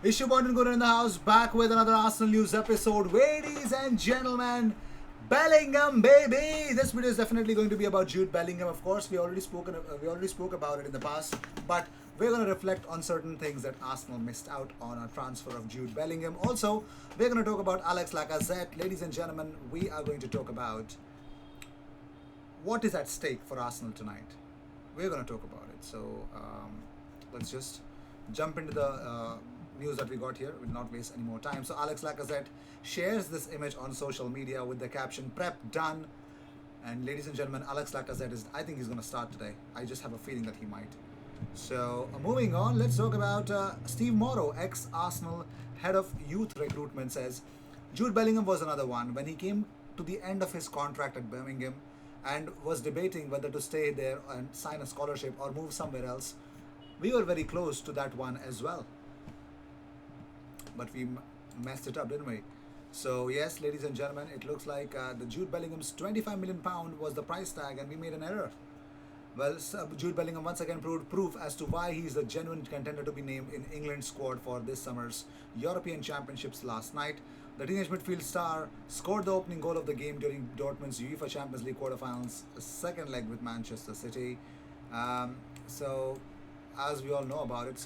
Issue Bond Guru in the house, back with another Arsenal news episode. Ladies and gentlemen, Bellingham, baby! This video is definitely going to be about Jude Bellingham. Of course, we already spoke about it in the past, but we're going to reflect on certain things that Arsenal missed out on a transfer of Jude Bellingham. Also, we're going to talk about Alex Lacazette. Ladies and gentlemen, we are going to talk about what is at stake for Arsenal tonight. We're going to talk about it. So let's just jump into the news that we got here. We'll not waste any more time. So Alex Lacazette shares this image on social media with the caption "Prep done." And ladies and gentlemen, Alex Lacazette is, I think he's going to start today. I just have a feeling that he might. So moving on, let's talk about Steve Morrow, ex-Arsenal head of youth recruitment, says Jude Bellingham was another one. When he came to the end of his contract at Birmingham and was debating whether to stay there and sign a scholarship or move somewhere else, we were very close to that one as well. But we messed it up, didn't we? So yes, ladies and gentlemen, it looks like the Jude Bellingham's £25 million was the price tag, and we made an error. Well, Jude Bellingham once again proved proof as to why he's a genuine contender to be named in England's squad for this summer's European Championships last night. The teenage midfield star scored the opening goal of the game during Dortmund's UEFA Champions League quarterfinals, second leg with Manchester City. So, as we all know about it,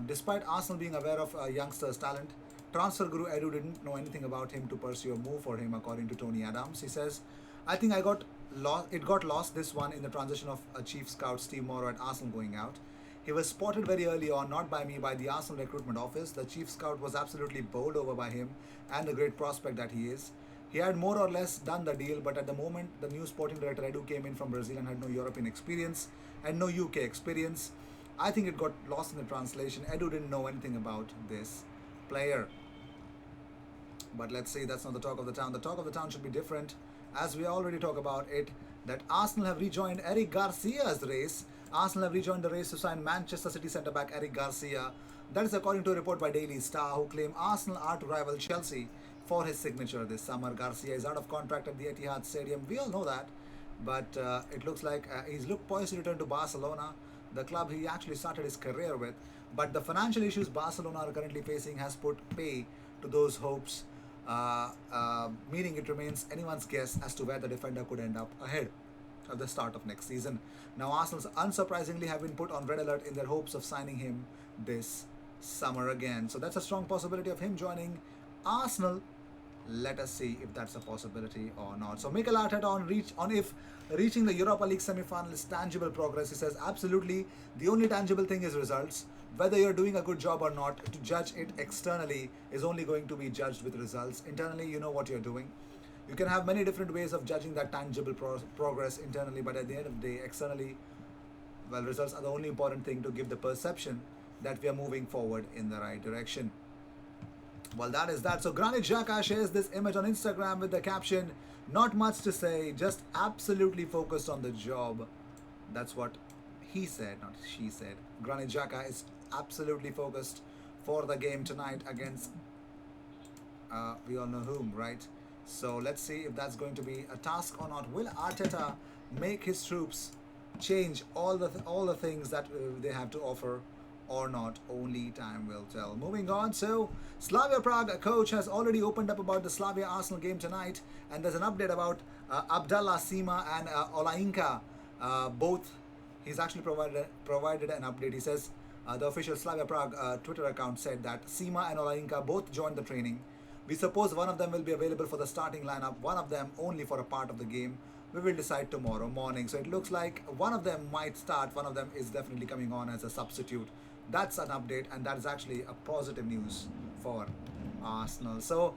despite Arsenal being aware of youngster's talent, transfer guru Edu didn't know anything about him to pursue a move for him, according to Tony Adams. He says, I think it got lost this one in the transition of a chief scout Steve Morrow at Arsenal going out. He was spotted very early on, not by me, by the Arsenal recruitment office. The chief scout was absolutely bowled over by him and the great prospect that he is. He had more or less done the deal, but at the moment, the new sporting director Edu came in from Brazil and had no European experience and no UK experience. I think it got lost in the translation. Edu didn't know anything about this player. But let's see, that's not the talk of the town. The talk of the town should be different, as we already talk about it, that Arsenal have rejoined Eric Garcia's race. Arsenal have rejoined the race to sign Manchester City centre-back Eric Garcia. That is according to a report by Daily Star, who claim Arsenal are to rival Chelsea for his signature this summer. Garcia is out of contract at the Etihad Stadium. We all know that. But it looks like he's looked poised to return to Barcelona, the club he actually started his career with. But the financial issues Barcelona are currently facing has put pay to those hopes, meaning it remains anyone's guess as to where the defender could end up ahead at the start of next season. Now, Arsenal unsurprisingly have been put on red alert in their hopes of signing him this summer again. So that's a strong possibility of him joining Arsenal. Let us see if that's a possibility or not. So Mikel Arteta on if reaching the Europa League semi-final is tangible progress. He says absolutely the only tangible thing is results. Whether you're doing a good job or not, to judge it externally is only going to be judged with results. Internally, you know what you're doing. You can have many different ways of judging that tangible progress internally, but at the end of the day, externally, well, results are the only important thing to give the perception that we are moving forward in the right direction. Well, that is that. So Granit Xhaka shares this image on Instagram with the caption, not much to say, just absolutely focused on the job. That's what he said, not she said. Granit Xhaka is absolutely focused for the game tonight against we all know whom, right? So let's see if that's going to be a task or not. Will Arteta make his troops change all the things that they have to offer or not? Only time will tell. Moving on, so Slavia Prague coach has already opened up about the Slavia Arsenal game tonight, and there's an update about Abdallah Sima and Olainka. Both, he's actually provided an update. He says the official Slavia Prague Twitter account said that Sima and Olainka both joined the training. We suppose one of them will be available for the starting lineup, one of them only for a part of the game. We will decide tomorrow morning. So it looks like one of them might start, one of them is definitely coming on as a substitute. That's an update, and that is actually a positive news for Arsenal. So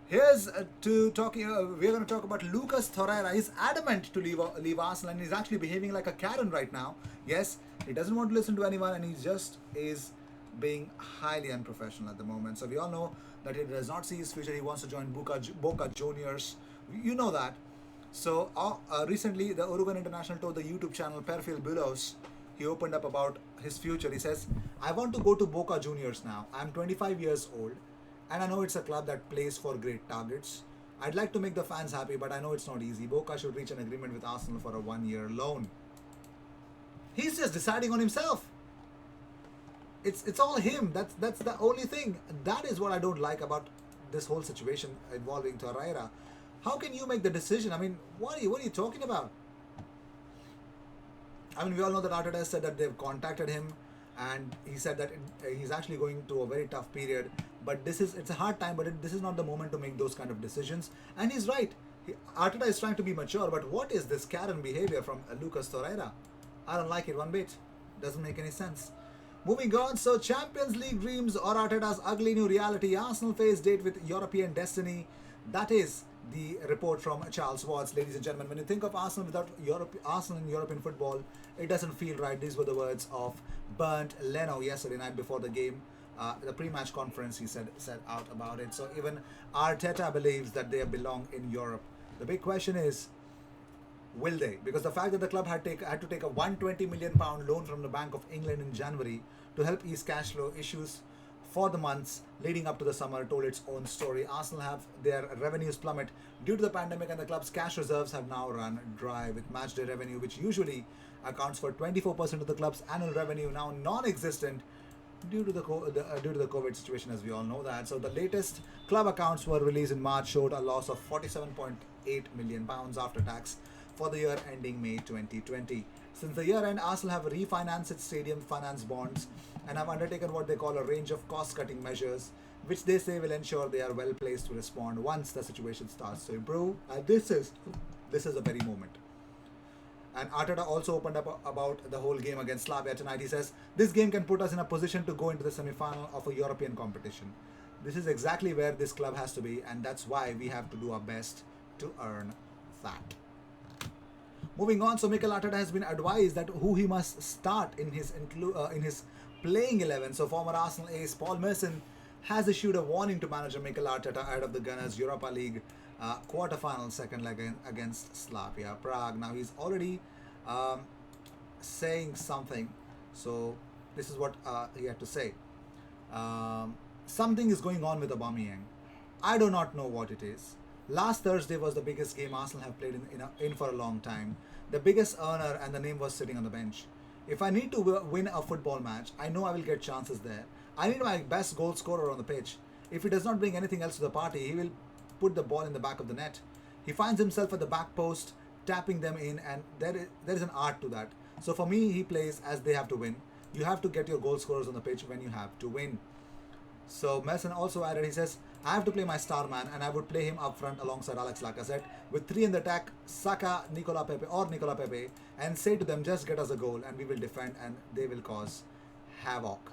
here's we're going to talk about Lucas Torreira. He's adamant to leave Arsenal, and he's actually behaving like a Karen right now. Yes, he doesn't want to listen to anyone, and he just is being highly unprofessional at the moment. So we all know that he does not see his future. He wants to join Boca Juniors. You know that. So recently, the Uruguayan international told the YouTube channel Perfil Bulos, he opened up about his future. He says, I want to go to Boca Juniors now. I'm 25 years old, and I know it's a club that plays for great targets. I'd like to make the fans happy, but I know it's not easy. Boca should reach an agreement with Arsenal for a 1-year loan. He's just deciding on himself. It's all him. That's the only thing. That is what I don't like about this whole situation involving Torreira. How can you make the decision? I mean, what are you talking about? I mean, we all know that Arteta said that they've contacted him, and he said that he's actually going through a very tough period. But it's a hard time. But this is not the moment to make those kind of decisions. And he's right. Arteta is trying to be mature. But what is this Karen behavior from Lucas Torreira? I don't like it one bit. Doesn't make any sense. Moving on, so Champions League dreams or Arteta's ugly new reality. Arsenal face date with European destiny. That is the report from Charles Watts, ladies and gentlemen. When you think of Arsenal without Arsenal in European football, it doesn't feel right. These were the words of Bernd Leno yesterday night before the game. The pre-match conference, he said out about it. So even Arteta believes that they belong in Europe. The big question is, will they? Because the fact that the club had to take a 120 million pound loan from the Bank of England in January to help ease cash flow issues for the months leading up to the summer told its own story. Arsenal have their revenues plummet due to the pandemic, and the club's cash reserves have now run dry, with matchday revenue, which usually accounts for 24% of the club's annual revenue, now non-existent due to the COVID situation, as we all know that. So the latest club accounts were released in March showed a loss of 47.8 million pounds after tax for the year ending May 2020. Since the year end, Arsenal have refinanced its stadium finance bonds and have undertaken what they call a range of cost-cutting measures, which they say will ensure they are well placed to respond once the situation starts to improve. And this is a very moment. And Arteta also opened up about the whole game against Slavia tonight. He says, this game can put us in a position to go into the semi-final of a European competition. This is exactly where this club has to be, and that's why we have to do our best to earn that. Moving on, so Mikel Arteta has been advised that who he must start in his playing 11. So former Arsenal ace Paul Merson has issued a warning to manager Mikel Arteta ahead of the Gunners' Europa League quarter-final second leg against Slavia Prague. Now he's already saying something. So this is what he had to say. Something is going on with Aubameyang. I do not know what it is. Last Thursday was the biggest game Arsenal have played in for a long time. The biggest earner, and the name was sitting on the bench. If I need to win a football match, I know I will get chances there. I need my best goal scorer on the pitch. If he does not bring anything else to the party, he will put the ball in the back of the net. He finds himself at the back post, tapping them in, and there is an art to that. So for me, he plays as they have to win. You have to get your goal scorers on the pitch when you have to win. So Mason also added, he says, I have to play my star man, and I would play him up front alongside Alex Lacazette with three in the attack, Saka, Nicola Pepe, and say to them, just get us a goal and we will defend and they will cause havoc.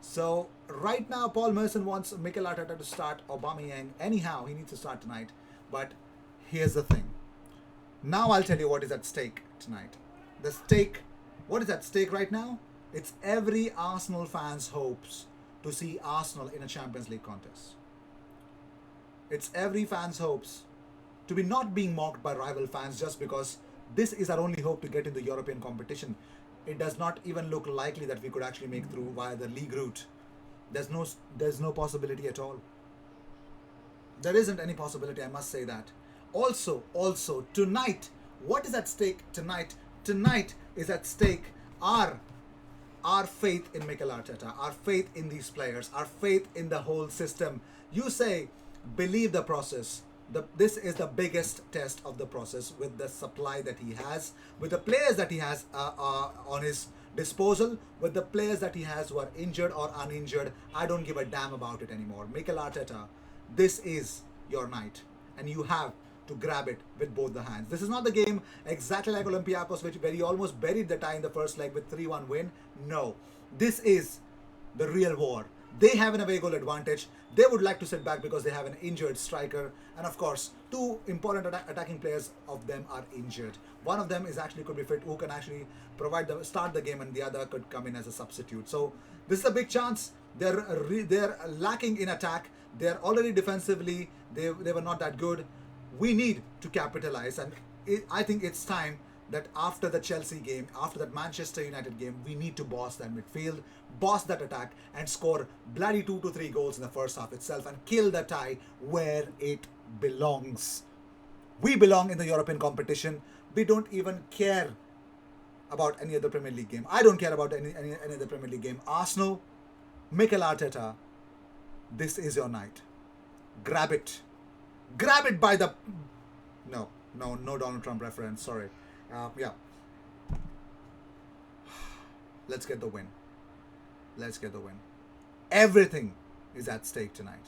So right now, Paul Merson wants Mikel Arteta to start Aubameyang. Anyhow, he needs to start tonight. But here's the thing. Now I'll tell you what is at stake tonight. What is at stake right now? It's every Arsenal fan's hopes to see Arsenal in a Champions League contest. It's every fan's hopes to be not being mocked by rival fans just because this is our only hope to get in the European competition. It does not even look likely that we could actually make through via the league route. There's no possibility at all. There isn't any possibility, I must say that. Also, tonight, what is at stake tonight? Tonight is at stake our faith in Mikel Arteta, our faith in these players, our faith in the whole system. You say, believe the process. This is the biggest test of the process with the supply that he has, with the players that he has on his disposal, with the players that he has who are injured or uninjured. I don't give a damn about it anymore. Mikel Arteta, this is your night, and you have to grab it with both the hands. This is not the game exactly like Olympiacos, where he almost buried the tie in the first leg with 3-1 win. No, this is the real war. They have an away goal advantage. They would like to sit back because they have an injured striker. And of course, two important attacking players of them are injured. One of them could be fit, who can actually start the game, and the other could come in as a substitute. So this is a big chance. They're lacking in attack. They're already defensively, they were not that good. We need to capitalize, and I think it's time that after the Chelsea game, after that Manchester United game, we need to boss that midfield, boss that attack, and score bloody 2 to 3 goals in the first half itself and kill the tie where it belongs. We belong in the European competition. We don't even care about any other Premier League game. I don't care about any other Premier League game. Arsenal, Mikel Arteta, this is your night. Grab it. Grab it by the... No Donald Trump reference, sorry. Yeah. Let's get the win. Let's get the win. Everything is at stake tonight.